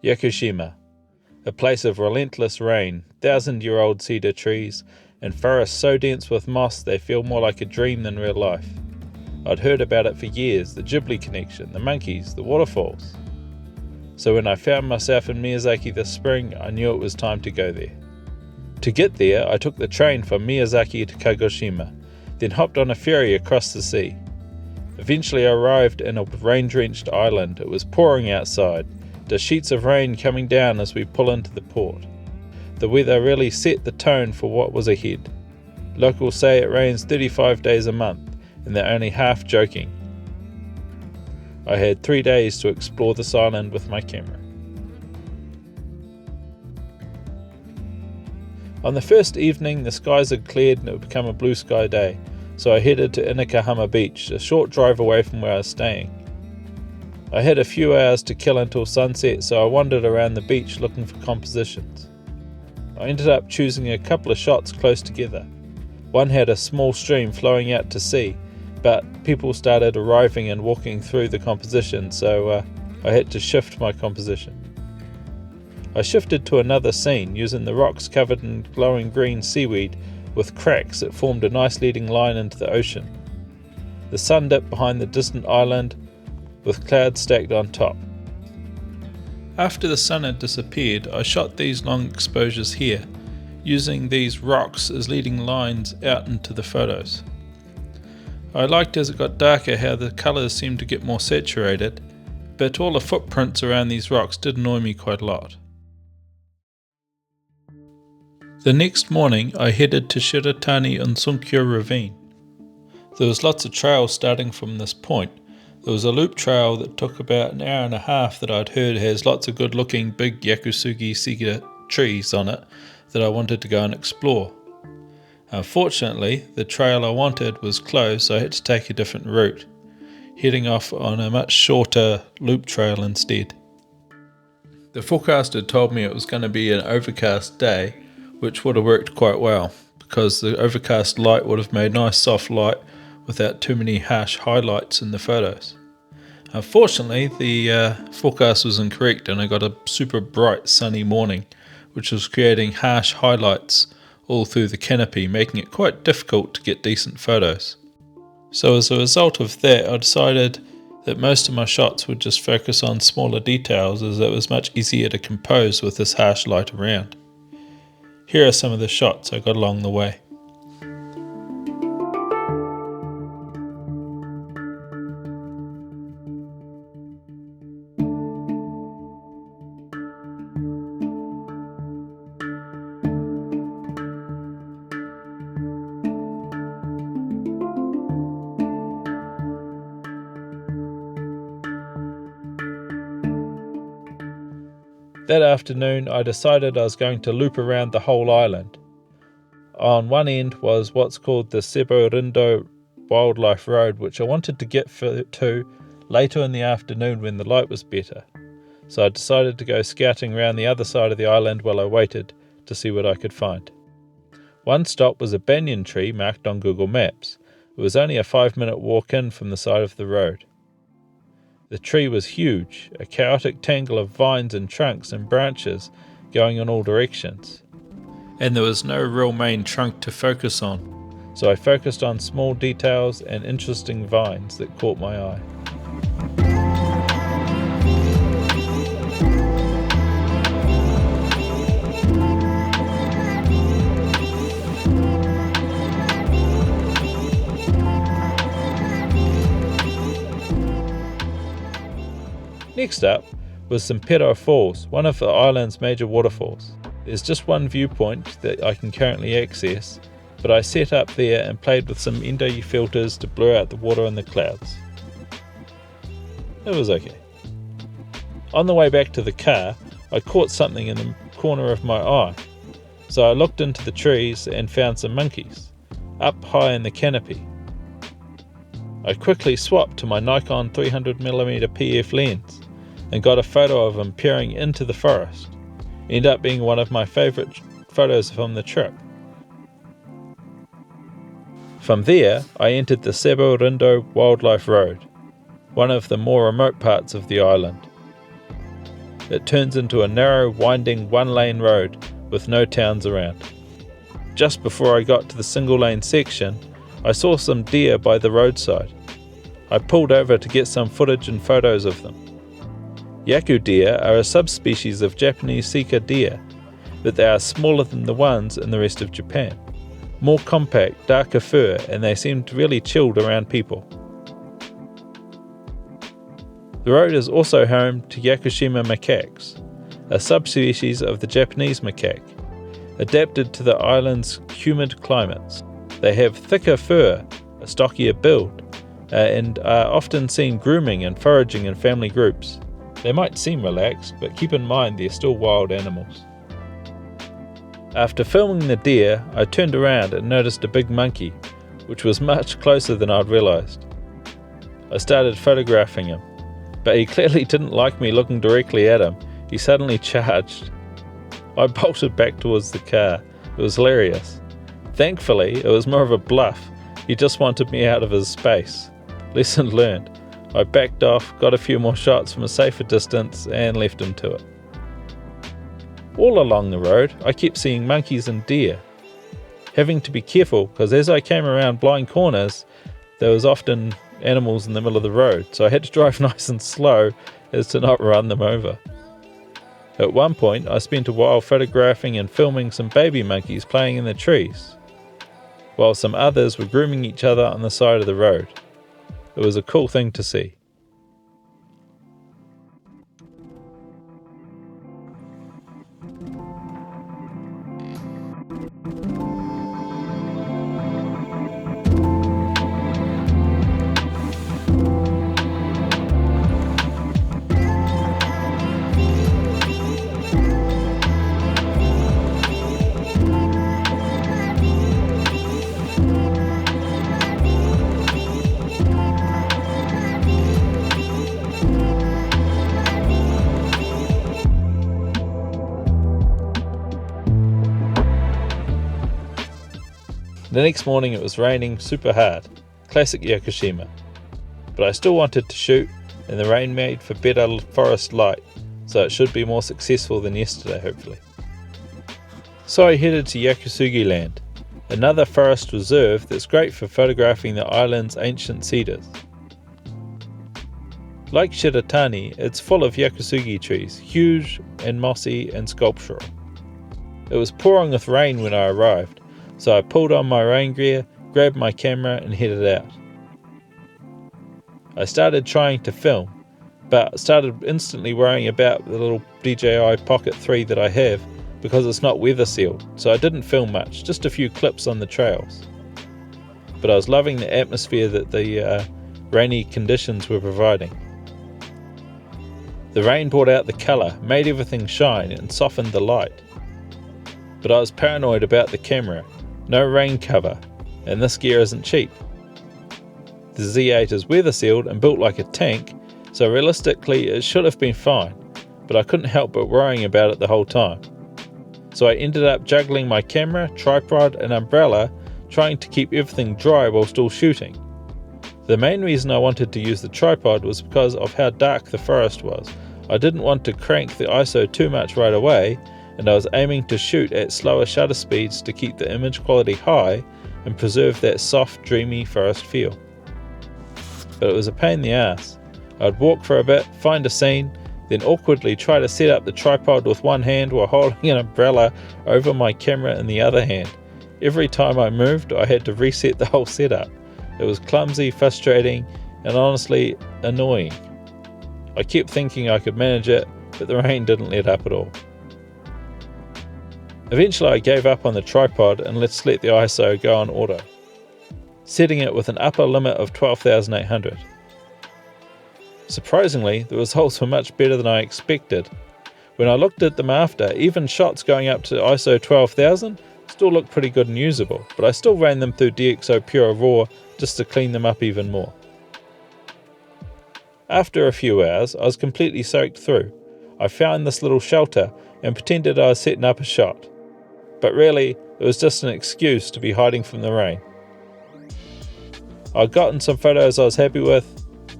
Yakushima, a place of relentless rain, 1,000-year-old cedar trees, and forests so dense with moss they feel more like a dream than real life. I'd heard about it for years, the Ghibli connection, the monkeys, the waterfalls. So when I found myself in Miyazaki this spring, I knew it was time to go there. To get there, I took the train from Miyazaki to Kagoshima, then hopped on a ferry across the sea. Eventually I arrived in a rain-drenched island. It was pouring outside, the sheets of rain coming down as we pull into the port. The weather really set the tone for what was ahead. Locals say it rains 35 days a month, and they're only half joking. I had 3 days to explore this island with my camera. On the first evening, the skies had cleared and it would become a blue sky day, so I headed to Inakahama beach, a short drive away from where I was staying. I had a few hours to kill until sunset, so I wandered around the beach looking for compositions. I ended up choosing a couple of shots close together. One had a small stream flowing out to sea, but people started arriving and walking through the composition, so I had to shift my composition. I shifted to another scene, using the rocks covered in glowing green seaweed with cracks that formed a nice leading line into the ocean. The sun dipped behind the distant island with clouds stacked on top. After the sun had disappeared, I shot these long exposures here, using these rocks as leading lines out into the photos. I liked as it got darker how the colours seemed to get more saturated, but all the footprints around these rocks did annoy me quite a lot. The next morning I headed to Shiratani Unsuikyo Ravine. There was lots of trails starting from this point. There was a loop trail that took about an hour and a half that I'd heard has lots of good looking big Yakusugi cedar trees on it that I wanted to go and explore. Unfortunately, the trail I wanted was closed, so I had to take a different route, heading off on a much shorter loop trail instead. The forecast had told me it was going to be an overcast day, which would have worked quite well, because the overcast light would have made nice soft light without too many harsh highlights in the photos. Unfortunately, the forecast was incorrect and I got a super bright sunny morning, which was creating harsh highlights all through the canopy, making it quite difficult to get decent photos. So as a result of that, I decided that most of my shots would just focus on smaller details, as it was much easier to compose with this harsh light around. Here are some of the shots I got along the way. That afternoon I decided I was going to loop around the whole island. On one end was what's called the Seibu Rindo Wildlife Road, which I wanted to get to later in the afternoon when the light was better. So I decided to go scouting around the other side of the island while I waited to see what I could find. One stop was a banyan tree marked on Google Maps. It was only a 5-minute walk in from the side of the road. The tree was huge, a chaotic tangle of vines and trunks and branches going in all directions. And there was no real main trunk to focus on, so I focused on small details and interesting vines that caught my eye. Next up was Seibu Falls, one of the island's major waterfalls. There's just one viewpoint that I can currently access, but I set up there and played with some ND filters to blur out the water and the clouds. It was okay. On the way back to the car, I caught something in the corner of my eye, so I looked into the trees and found some monkeys, up high in the canopy. I quickly swapped to my Nikon 300mm PF lens and got a photo of them peering into the forest. Ended up being one of my favourite photos from the trip. From there, I entered the Seibu Rindo Wildlife Road, one of the more remote parts of the island. it turns into a narrow, winding one-lane road with no towns around. Just before I got to the single-lane section, I saw some deer by the roadside. I pulled over to get some footage and photos of them. Yaku deer are a subspecies of Japanese sika deer, but they are smaller than the ones in the rest of Japan. More compact, darker fur, and they seemed really chilled around people. The road is also home to Yakushima macaques, a subspecies of the Japanese macaque, adapted to the island's humid climates. They have thicker fur, a stockier build, and are often seen grooming and foraging in family groups. They might seem relaxed, but keep in mind they're still wild animals. After filming the deer, I turned around and noticed a big monkey, which was much closer than I'd realised. I started photographing him, but he clearly didn't like me looking directly at him. He suddenly charged. I bolted back towards the car. It was hilarious. Thankfully, it was more of a bluff. He just wanted me out of his space. Lesson learned. I backed off, got a few more shots from a safer distance, and left him to it. All along the road, I kept seeing monkeys and deer. Having to be careful, because as I came around blind corners, there was often animals in the middle of the road, so I had to drive nice and slow as to not run them over. At one point, I spent a while photographing and filming some baby monkeys playing in the trees, while some others were grooming each other on the side of the road. It was a cool thing to see. The next morning it was raining super hard, classic Yakushima, but I still wanted to shoot, and the rain made for better forest light, so it should be more successful than yesterday hopefully. So I headed to Yakusugi Land, another forest reserve that's great for photographing the island's ancient cedars. Like Shiratani, it's full of Yakusugi trees, huge and mossy and sculptural. It was pouring with rain when I arrived, so I pulled on my rain gear, grabbed my camera and headed out. I started trying to film, but started instantly worrying about the little DJI Pocket 3 that I have because it's not weather sealed, so I didn't film much, just a few clips on the trails. But I was loving the atmosphere that the rainy conditions were providing. The rain brought out the colour, made everything shine and softened the light. But I was paranoid about the camera. No rain cover, and this gear isn't cheap. The Z8 is weather sealed and built like a tank, so realistically it should have been fine, but I couldn't help but worrying about it the whole time. So I ended up juggling my camera, tripod and umbrella, trying to keep everything dry while still shooting. The main reason I wanted to use the tripod was because of how dark the forest was. I didn't want to crank the ISO too much right away, and I was aiming to shoot at slower shutter speeds to keep the image quality high and preserve that soft, dreamy forest feel. But it was a pain in the ass. I'd walk for a bit, find a scene, then awkwardly try to set up the tripod with one hand while holding an umbrella over my camera in the other hand. Every time I moved, I had to reset the whole setup. It was clumsy, frustrating, and honestly annoying. I kept thinking I could manage it, but the rain didn't let up at all. Eventually I gave up on the tripod and let the ISO go on auto, setting it with an upper limit of 12,800. Surprisingly, the results were much better than I expected. When I looked at them after, even shots going up to ISO 12,000 still looked pretty good and usable, but I still ran them through DxO Pure Raw just to clean them up even more. After a few hours, I was completely soaked through. I found this little shelter and pretended I was setting up a shot. But really, it was just an excuse to be hiding from the rain. I'd gotten some photos I was happy with,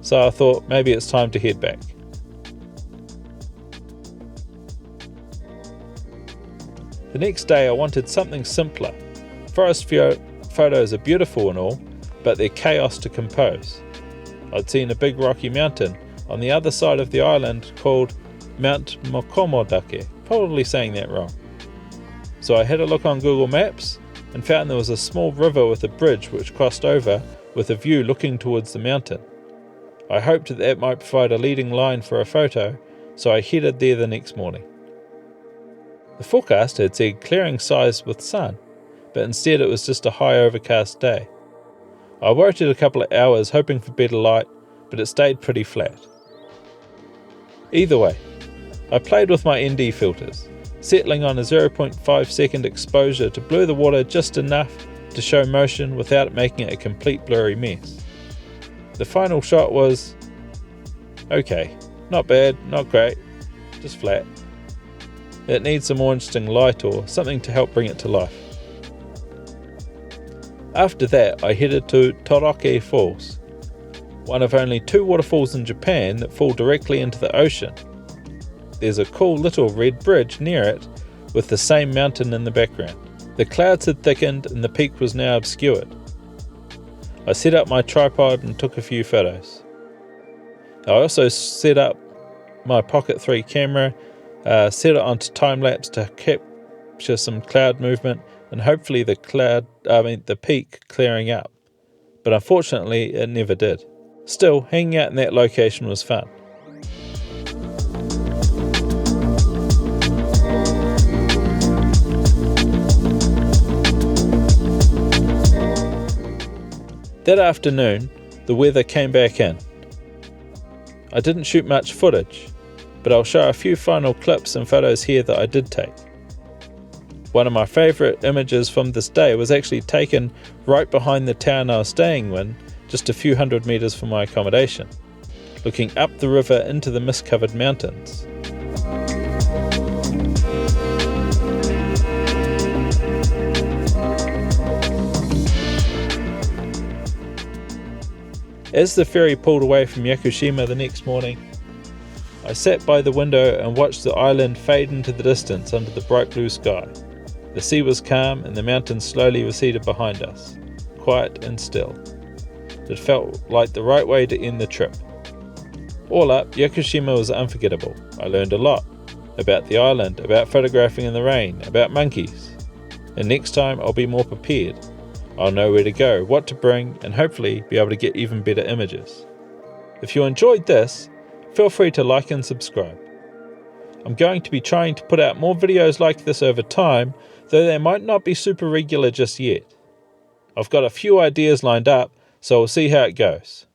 so I thought maybe it's time to head back. The next day I wanted something simpler. Forest photos are beautiful and all, but they're chaos to compose. I'd seen a big rocky mountain on the other side of the island called Mount Mocchomu-dake, probably saying that wrong. So I had a look on Google Maps and found there was a small river with a bridge which crossed over with a view looking towards the mountain. I hoped that might provide a leading line for a photo, so I headed there the next morning. The forecast had said clearing skies with sun, but instead it was just a high overcast day. I waited a couple of hours hoping for better light, but it stayed pretty flat. Either way, I played with my ND filters, settling on a 0.5 second exposure to blur the water just enough to show motion without it making it a complete blurry mess. The final shot was okay, not bad, not great, just flat. It needs some more interesting light or something to help bring it to life. After that, I headed to Toroke Falls, one of only 2 waterfalls in Japan that fall directly into the ocean. There's a cool little red bridge near it with the same mountain in the background. The clouds had thickened and the peak was now obscured. I set up my tripod and took a few photos. I also set up my Pocket 3 camera, set it onto time-lapse to capture some cloud movement and hopefully the peak clearing up. But unfortunately it never did. Still, hanging out in that location was fun. That afternoon, the weather came back in. I didn't shoot much footage, but I'll show a few final clips and photos here that I did take. One of my favourite images from this day was actually taken right behind the town I was staying in, just a few hundred metres from my accommodation, looking up the river into the mist-covered mountains. As the ferry pulled away from Yakushima the next morning, I sat by the window and watched the island fade into the distance under the bright blue sky. The sea was calm and the mountains slowly receded behind us, quiet and still. It felt like the right way to end the trip. All up, Yakushima was unforgettable. I learned a lot about the island, about photographing in the rain, about monkeys. And next time I'll be more prepared. I'll know where to go, what to bring, and hopefully be able to get even better images. If you enjoyed this, feel free to like and subscribe. I'm going to be trying to put out more videos like this over time, though they might not be super regular just yet. I've got a few ideas lined up, so we'll see how it goes.